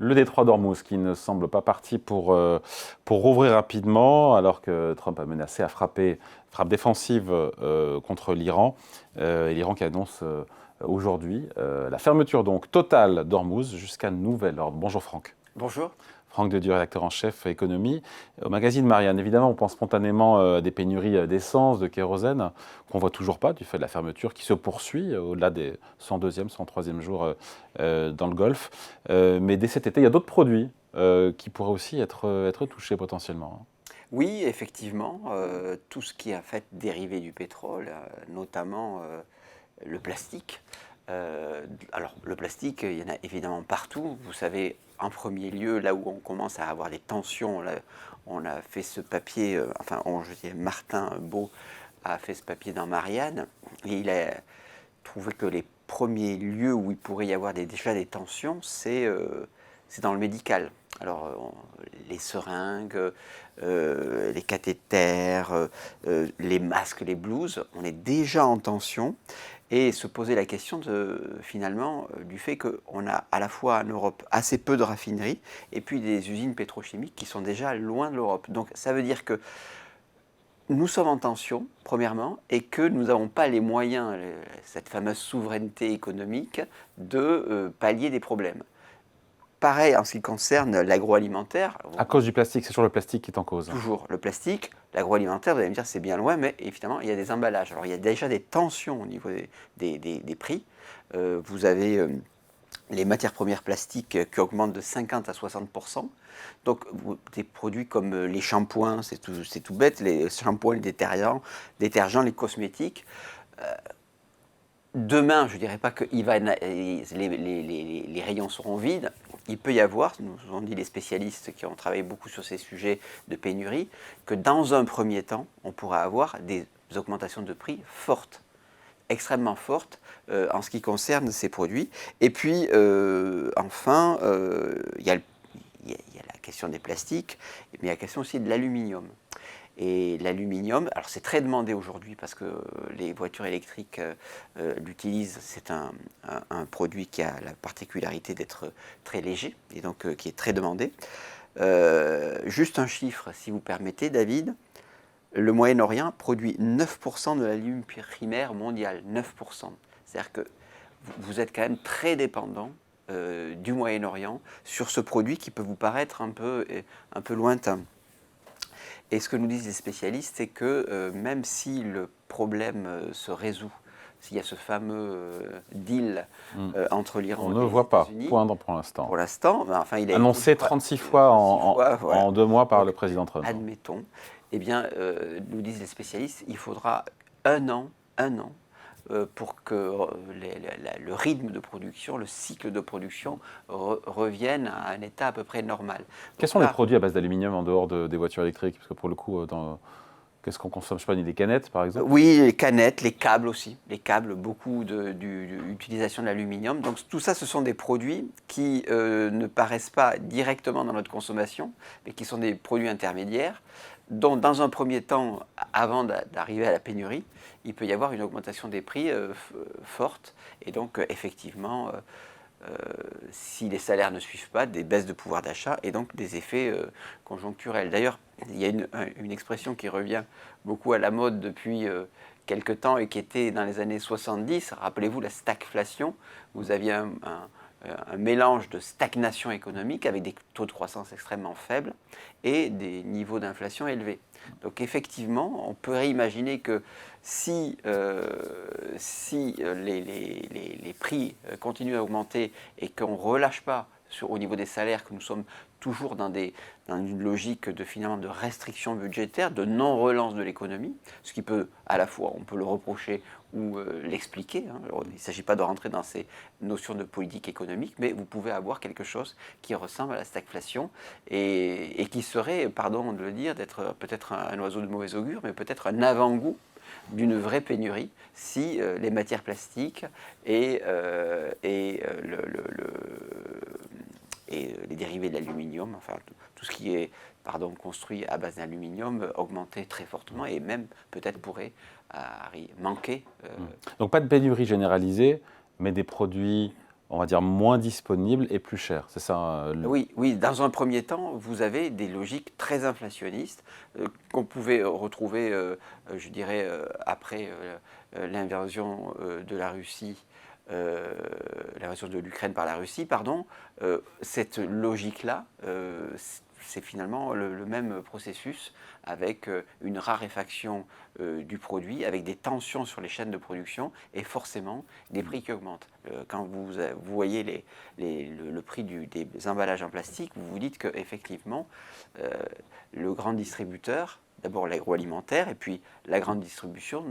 le détroit d'Ormuz qui ne semble pas parti pour rouvrir rapidement, alors que Trump a menacé à frappe défensive contre l'Iran. Et l'Iran qui annonce aujourd'hui la fermeture donc totale d'Ormuz jusqu'à nouvel ordre. Bonjour Franck. Bonjour. Franck Dedieu, rédacteur en chef économie. Au magazine Marianne, évidemment, on pense spontanément à des pénuries d'essence, de kérosène, qu'on ne voit toujours pas du fait de la fermeture qui se poursuit au-delà des 102e, 103e jours dans le Golfe. Mais dès cet été, il y a d'autres produits qui pourraient aussi être touchés potentiellement. Oui, effectivement, tout ce qui est en fait dérivé du pétrole, notamment le plastique. Alors, le plastique, il y en a évidemment partout. Vous savez, en premier lieu, là où on commence à avoir des tensions, là, on a fait ce papier, je dirais Martin Beau a fait ce papier dans Marianne, et il a trouvé que les premiers lieux où il pourrait y avoir déjà des tensions, c'est dans le médical. Alors, les seringues, les cathéters, les masques, les blouses, on est déjà en tension. Et se poser la question finalement du fait qu'on a à la fois en Europe assez peu de raffineries et puis des usines pétrochimiques qui sont déjà loin de l'Europe. Donc ça veut dire que nous sommes en tension, premièrement, et que nous n'avons pas les moyens, cette fameuse souveraineté économique, de pallier des problèmes. Pareil en ce qui concerne l'agroalimentaire. À cause du plastique, c'est toujours le plastique qui est en cause. Toujours le plastique, l'agroalimentaire, vous allez me dire c'est bien loin, mais évidemment il y a des emballages. Alors il y a déjà des tensions au niveau des prix. Vous avez les matières premières plastiques qui augmentent de 50 à 60%. Donc des produits comme les shampoings, c'est tout bête, les shampoings, les détergents, les cosmétiques. Demain, je ne dirais pas que les rayons seront vides. Il peut y avoir, nous ont dit les spécialistes qui ont travaillé beaucoup sur ces sujets de pénurie, que dans un premier temps, on pourra avoir des augmentations de prix fortes, extrêmement fortes en ce qui concerne ces produits. Et puis, enfin, il y a la question des plastiques, mais il y a la question aussi de l'aluminium. Et l'aluminium, alors c'est très demandé aujourd'hui parce que les voitures électriques l'utilisent. C'est un produit qui a la particularité d'être très léger et donc qui est très demandé. Juste un chiffre, si vous permettez, David. Le Moyen-Orient produit 9% de l'aluminium primaire mondial. 9%. C'est-à-dire que vous êtes quand même très dépendant du Moyen-Orient sur ce produit qui peut vous paraître un peu lointain. Et ce que nous disent les spécialistes, c'est que même si le problème se résout, s'il y a ce fameux deal entre l'Iran et les États-Unis... On ne voit pas, point pour l'instant. Pour l'instant, enfin, il a annoncé 36 fois en 2 mois par le président Trump. Admettons. Eh bien, nous disent les spécialistes, il faudra un an pour que le rythme de production, le cycle de production revienne à un état à peu près normal. Quels sont les produits à base d'aluminium en dehors des voitures électriques? Parce que pour le coup, qu'est-ce qu'on consomme? Je ne sais pas, des canettes par exemple? Oui, les canettes, les câbles aussi. Les câbles, beaucoup d'utilisation de l'aluminium. Donc tout ça, ce sont des produits qui ne paraissent pas directement dans notre consommation, mais qui sont des produits intermédiaires, dont dans un premier temps, avant d'arriver à la pénurie, il peut y avoir une augmentation des prix forte. Et donc effectivement, si les salaires ne suivent pas, des baisses de pouvoir d'achat et donc des effets conjoncturels. D'ailleurs, il y a une expression qui revient beaucoup à la mode depuis quelque temps et qui était dans les années 70. Rappelez-vous la stagflation. Vous aviez un mélange de stagnation économique avec des taux de croissance extrêmement faibles et des niveaux d'inflation élevés. Donc effectivement, on pourrait imaginer que si les prix continuent à augmenter et qu'on ne relâche pas au niveau des salaires, que nous sommes toujours dans une logique finalement de restriction budgétaire, de non-relance de l'économie, ce qui peut à la fois, on peut le reprocher ou l'expliquer. Alors, il ne s'agit pas de rentrer dans ces notions de politique économique, mais vous pouvez avoir quelque chose qui ressemble à la stagflation et qui serait, pardon de le dire, d'être peut-être un oiseau de mauvais augure, mais peut-être un avant-goût d'une vraie pénurie si les matières plastiques et les dérivés de l'aluminium, enfin tout ce qui est construit à base d'aluminium augmentait très fortement et même peut-être pourrait manquer. Donc pas de pénurie généralisée, mais des produits on va dire, moins disponible et plus cher. C'est ça Oui, oui, dans un premier temps, vous avez des logiques très inflationnistes qu'on pouvait retrouver, je dirais, après l'invasion de la Russie, l'invasion de l'Ukraine par la Russie, pardon. Cette logique-là, c'est finalement le même processus avec une raréfaction du produit, avec des tensions sur les chaînes de production et forcément des prix qui augmentent. Quand vous voyez le prix des emballages en plastique, vous vous dites qu'effectivement, le grand distributeur, d'abord l'agroalimentaire et puis la grande distribution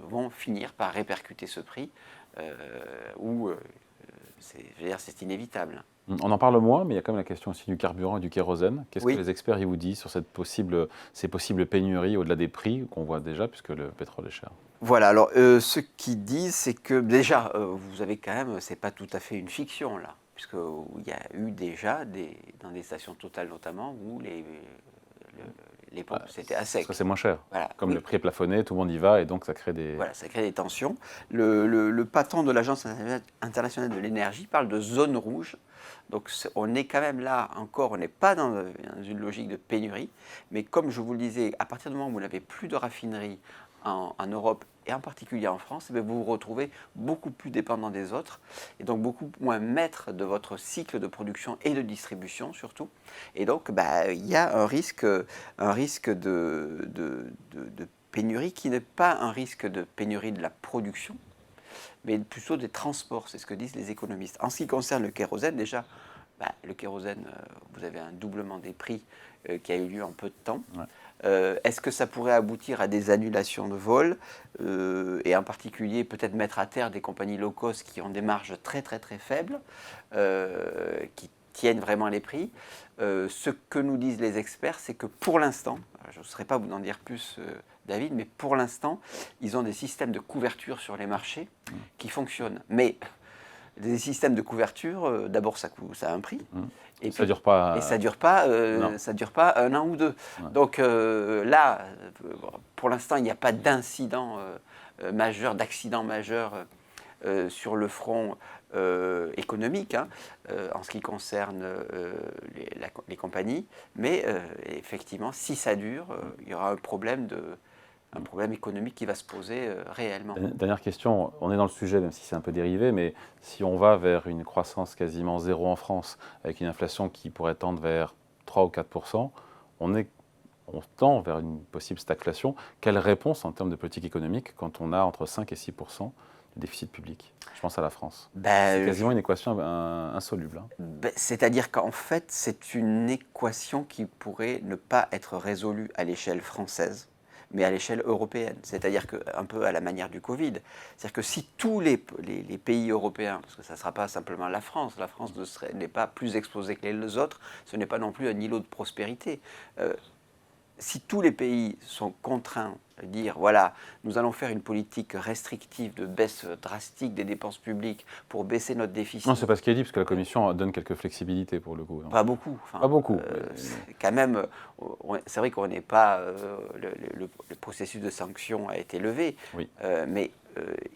vont finir par répercuter ce prix c'est inévitable. On en parle moins, mais il y a quand même la question aussi du carburant et du kérosène. Qu'est-ce que Oui. les experts ils vous disent sur ces possibles pénuries au-delà des prix qu'on voit déjà, puisque le pétrole est cher? Voilà, alors ce qu'ils disent, c'est que déjà, vous avez quand même, c'est pas tout à fait une fiction là, puisqu'il y a eu déjà, dans des stations Total notamment, où les pompes c'était à sec. Parce que c'est moins cher. Voilà, Comme oui. le prix est plafonné, tout le monde y va et donc ça crée des... Voilà, ça crée des tensions. Le patron de l'Agence internationale de l'énergie parle de zone rouge. Donc on est quand même là encore, on n'est pas dans une logique de pénurie, mais comme je vous le disais, à partir du moment où vous n'avez plus de raffinerie en Europe et en particulier en France, eh vous vous retrouvez beaucoup plus dépendant des autres et donc beaucoup moins maître de votre cycle de production et de distribution surtout. Et donc il y a un risque de pénurie qui n'est pas un risque de pénurie de la production, mais plutôt des transports, c'est ce que disent les économistes. En ce qui concerne le kérosène, déjà, le kérosène, vous avez un doublement des prix qui a eu lieu en peu de temps. Ouais. Est-ce que ça pourrait aboutir à des annulations de vols et en particulier peut-être mettre à terre des compagnies low cost qui ont des marges très très très faibles, qui tiennent vraiment les prix. Ce que nous disent les experts, c'est que pour l'instant, je ne saurais pas vous en dire plus, David, mais pour l'instant, ils ont des systèmes de couverture sur les marchés qui fonctionnent. Mais des systèmes de couverture, d'abord, ça a un prix. Et ça ne dure pas. Et ça dure pas 1 an ou 2. Ouais. Donc là, pour l'instant, il n'y a pas d'incident majeur, d'accident majeur sur le front économique, en ce qui concerne les compagnies. Mais effectivement, si ça dure, il y aura un problème économique qui va se poser réellement. Dernière question, on est dans le sujet, même si c'est un peu dérivé, mais si on va vers une croissance quasiment zéro en France, avec une inflation qui pourrait tendre vers 3 ou 4%, on tend vers une possible stagflation. Quelle réponse en termes de politique économique quand on a entre 5 et 6% de déficit public? Je pense à la France. C'est quasiment une équation insoluble. C'est-à-dire qu'en fait, c'est une équation qui pourrait ne pas être résolue à l'échelle française, mais à l'échelle européenne. C'est-à-dire qu'un peu à la manière du Covid. C'est-à-dire que si tous les pays européens, parce que ça ne sera pas simplement la France n'est pas plus exposée que les autres, ce n'est pas non plus un îlot de prospérité. Si tous les pays sont contraints de dire, voilà, nous allons faire une politique restrictive de baisse drastique des dépenses publiques pour baisser notre déficit. Non, c'est pas ce qui est dit, parce que la Commission donne quelques flexibilités pour le coup. Pas beaucoup. Pas beaucoup. Quand même, c'est vrai qu'on n'est pas... le processus de sanction a été levé, oui. Mais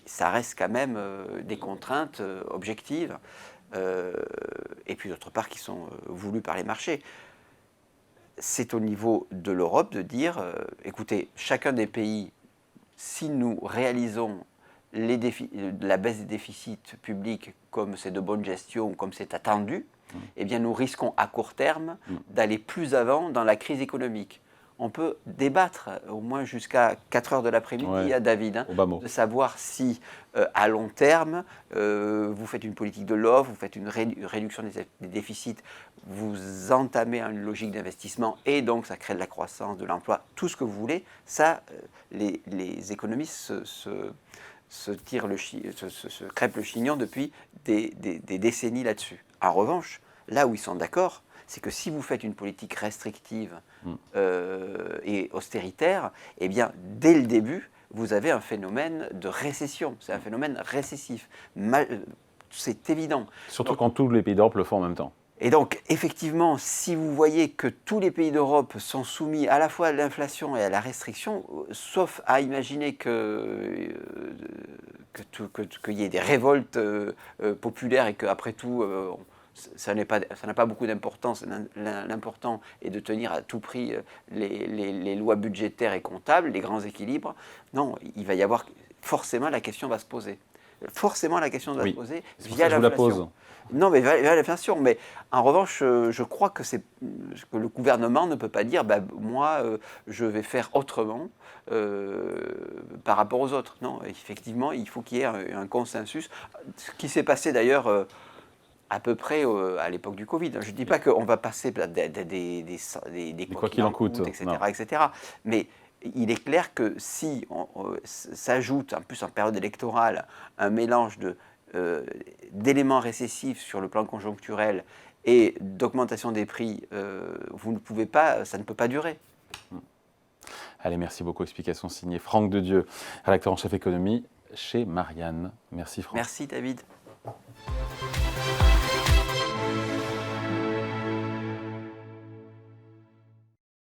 ça reste quand même des contraintes objectives, et puis d'autre part qui sont voulues par les marchés. C'est au niveau de l'Europe de dire, écoutez, chacun des pays, si nous réalisons la baisse des déficits publics comme c'est de bonne gestion, comme c'est attendu, eh bien nous risquons à court terme d'aller plus avant dans la crise économique. On peut débattre au moins jusqu'à 4 heures de l'après-midi, à David, de savoir si à long terme, vous faites une politique de l'offre, vous faites une réduction des déficits, vous entamez une logique d'investissement et donc ça crée de la croissance, de l'emploi, tout ce que vous voulez. Ça, les économistes se crêpent le chignon depuis des décennies là-dessus. En revanche, là où ils sont d'accord, c'est que si vous faites une politique restrictive et austéritaire, eh bien, dès le début, vous avez un phénomène de récession. C'est un phénomène récessif. C'est évident. Surtout quand tous les pays d'Europe le font en même temps. Et donc, effectivement, si vous voyez que tous les pays d'Europe sont soumis à la fois à l'inflation et à la restriction, sauf à imaginer que qu'il y ait des révoltes populaires et qu'après tout, ça n'a pas beaucoup d'importance. L'important est de tenir à tout prix les lois budgétaires et comptables, les grands équilibres. Non, il va y avoir forcément la question va se poser. Forcément la question va se poser via l'inflation. Non, mais via l'inflation. Mais en revanche, je crois que le gouvernement ne peut pas dire moi, je vais faire autrement par rapport aux autres. Non, effectivement, il faut qu'il y ait un consensus. Ce qui s'est passé d'ailleurs à peu près à l'époque du Covid. Je ne dis pas qu'on va passer des quoi qu'il en coûte, etc. Mais il est clair que si s'ajoute, en plus en période électorale, un mélange d'éléments récessifs sur le plan conjoncturel et d'augmentation des prix, ça ne peut pas durer. Allez, merci beaucoup. Explication signée Franck Dedieu, rédacteur en chef économie chez Marianne. Merci Franck. Merci David.